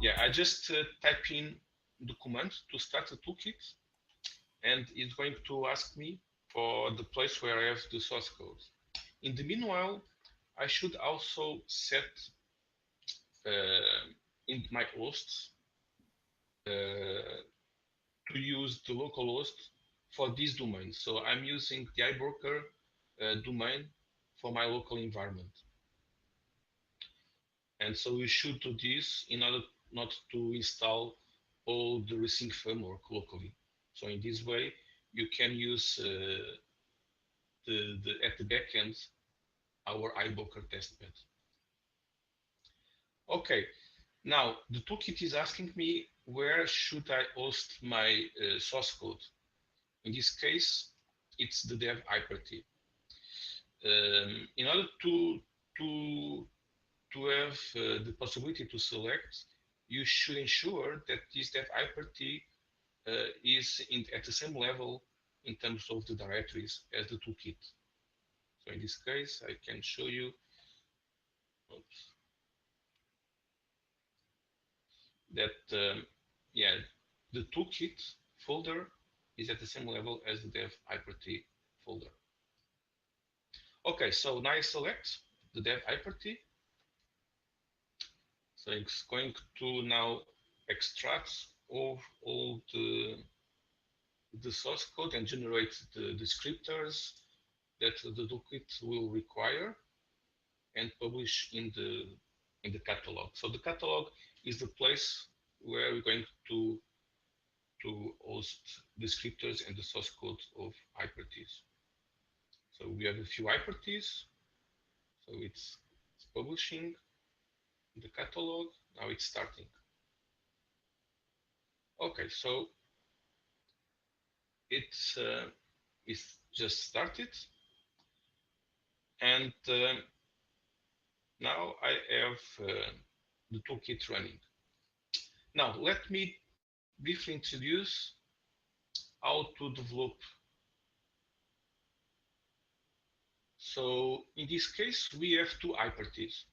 yeah, I just type in the command to start the toolkit, and it's going to ask me for the place where I have the source code. In the meanwhile, I should also set in my hosts to use the local host for this domain. So I'm using the iBroker domain for my local environment. And so we should do this in order not to install all the Resync framework locally. So in this way, you can use at the backend our iBroker testbed. Okay, now the toolkit is asking me where should I host my source code. In this case, it's the dev Hyperty. In order to to have the possibility to select, you should ensure that this dev Hyperty is at the same level in terms of the directories as the toolkit. So in this case, I can show you that yeah, the toolkit folder is at the same level as the dev Hyperty folder. Okay, so now I select the dev Hyperty. So it's going to now extract all the source code and generate the descriptors that the toolkit will require and publish in the catalog. So the catalog is the place where we're going to host descriptors and the source code of Hyperties. So we have a few Hyperties. So it's publishing the catalog. Now it's starting. Okay, so it's just started, and now I have the toolkit running. Now let me briefly introduce how to develop. So in this case, we have two Hyperties.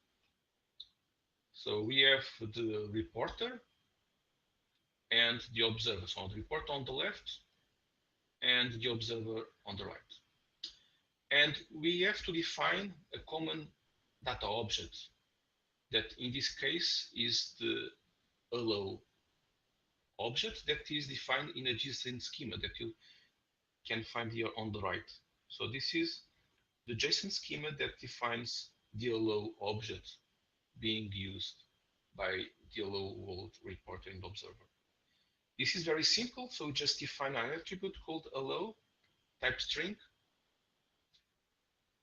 So we have the reporter and the observer. So the reporter on the left and the observer on the right. And we have to define a common data object that in this case is the allow object that is defined in a JSON schema that you can find here on the right. So this is the JSON schema that defines the allow object being used by the allow world reporter and observer. This is very simple, so just define an attribute called allow type string,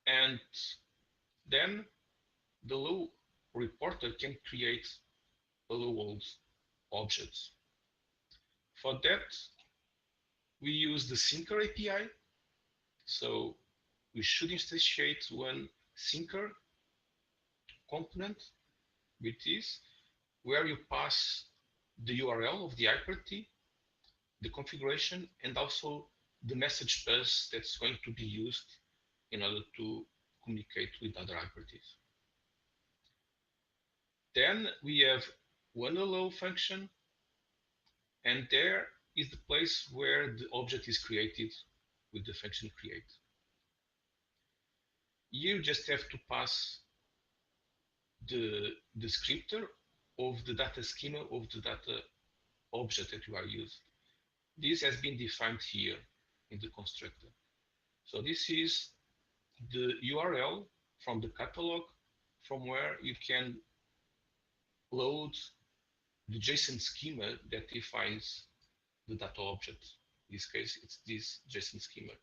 and then the allow reporter can create allow world objects. For that, we use the syncer API. So we should instantiate one syncer component with this, where you pass the URL of the Hyperty, the configuration, and also the message bus that's going to be used in order to communicate with other Hyperties. Then we have one allow function, and there is the place where the object is created with the function create. You just have to pass the descriptor of the data schema of the data object that you are using. This has been defined here in the constructor. So this is the URL from the catalog from where you can load the JSON schema that defines the data object. In this case, it's this JSON schema.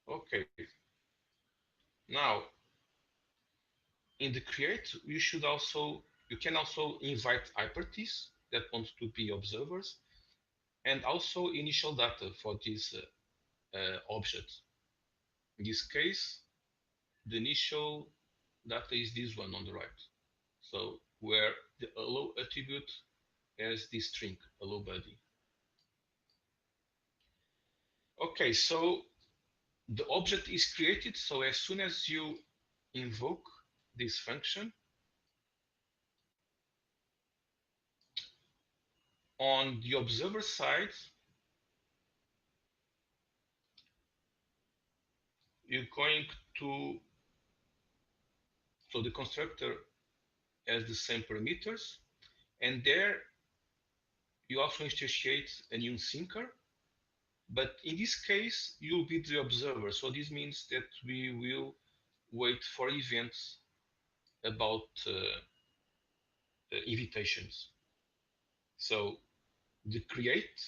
Okay. Now, in the create, you can also invite Hyperties that want to be observers, and also initial data for this object. In this case, the initial data is this one on the right. So where the allow attribute has this string, allow body. Okay, so the object is created. So as soon as you invoke this function, On the observer side, you're going to, so the constructor has the same parameters, and there you also instantiate a new syncer, but in this case, you'll be the observer. So this means that we will wait for events about invitations. So the create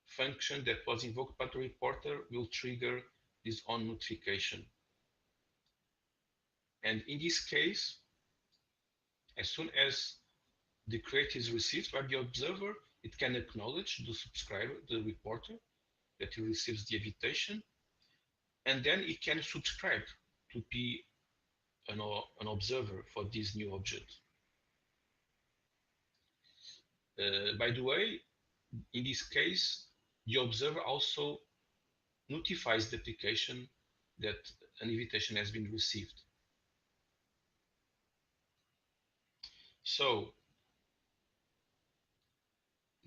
function that was invoked by the reporter will trigger this on notification. And in this case, as soon as the create is received by the observer, it can acknowledge the subscriber, the reporter, that he receives the invitation, and then it can subscribe to be an observer for this new object. By the way, in this case, the observer also notifies the application that an invitation has been received. So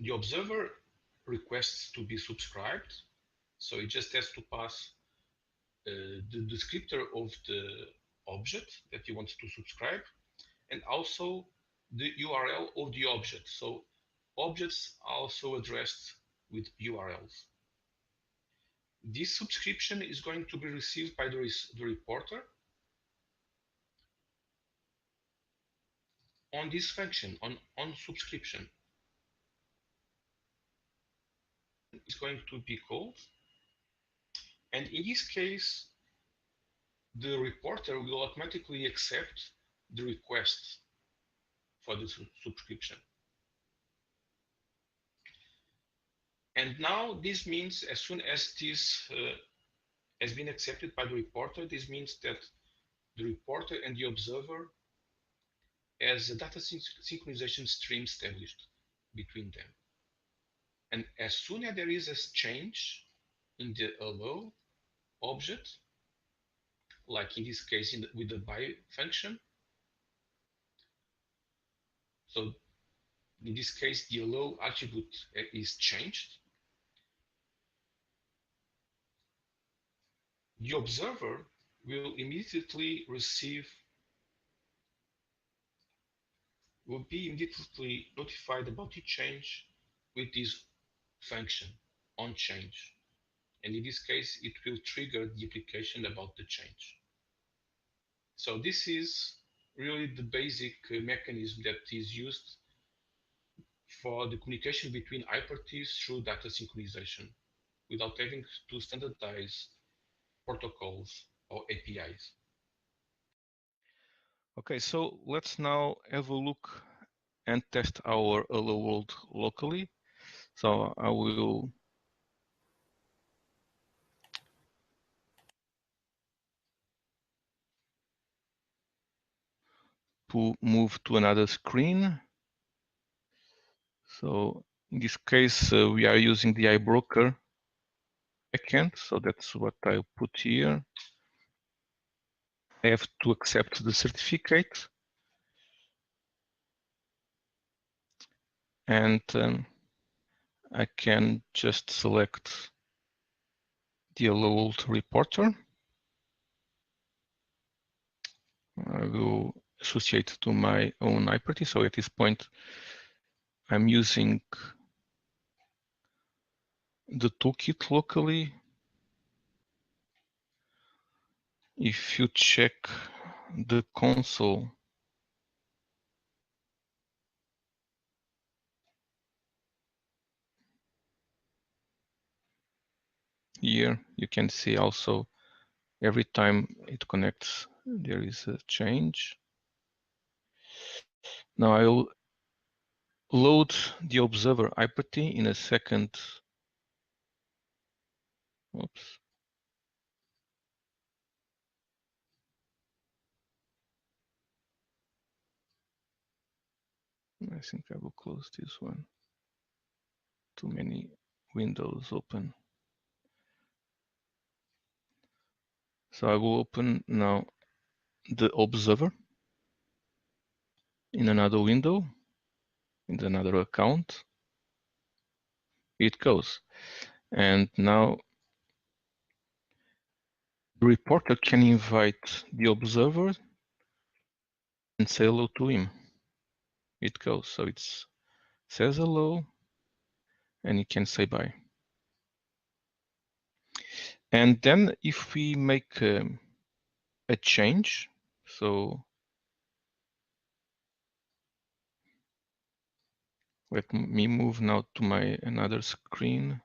the observer requests to be subscribed, so it just has to pass the descriptor of the object that he wants to subscribe, and also the URL of the object. So objects are also addressed with URLs. This subscription is going to be received by the reporter on this function, on subscription. It's going to be called, and in this case, the reporter will automatically accept the request for the subscription. And now this means as soon as this has been accepted by the reporter, this means that the reporter and the observer has a data synchronization stream established between them. And as soon as there is a change in the allow object, like in this case with the by function, so in this case the allow attribute is changed, the observer will immediately will be immediately notified about the change with this function on change. And in this case, it will trigger the application about the change. So this is really the basic mechanism that is used for the communication between Hyperties through data synchronization without having to standardize protocols or APIs. Okay, so let's now have a look and test our Hello World locally. So I will move to another screen. So in this case, we are using the iBroker backend. So that's what I put here. I have to accept the certificate. And I can just select the Hello World reporter. I will associate to my own Hyperty. So at this point, I'm using the toolkit locally. If you check the console, here you can see also every time it connects, there is a change. Now I'll load the observer Hyperty in a second. Oops. I think I will close this one. Too many windows open. So I will open now the observer in another window, in another account. it goes. And now the reporter can invite the observer and say hello to him. It goes. So it says hello and it can say bye. And then if we make a change, so let me move now to my another screen.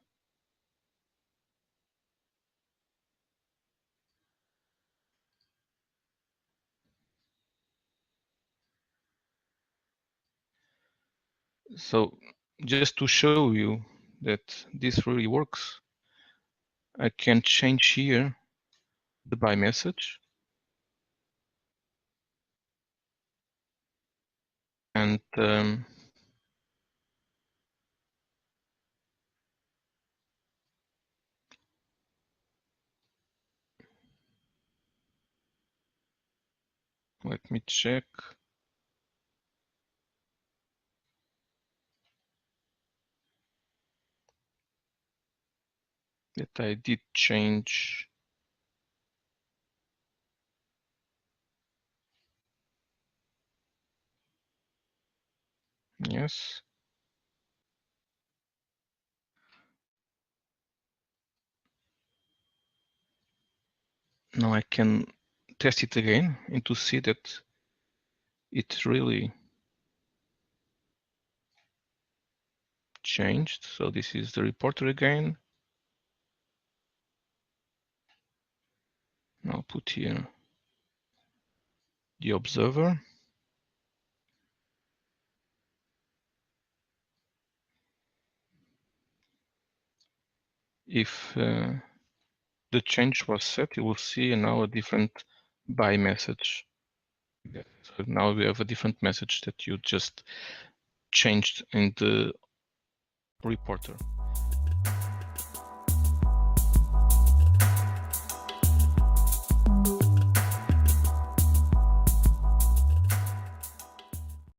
So just to show you that this really works, I can change here the bye message. And let me check that I did change. Yes. Now I can test it again and to see that it really changed. So this is the reporter again. I'll put here the observer. If the change was set, you will see now a different bye message. So now we have a different message that you just changed in the reporter.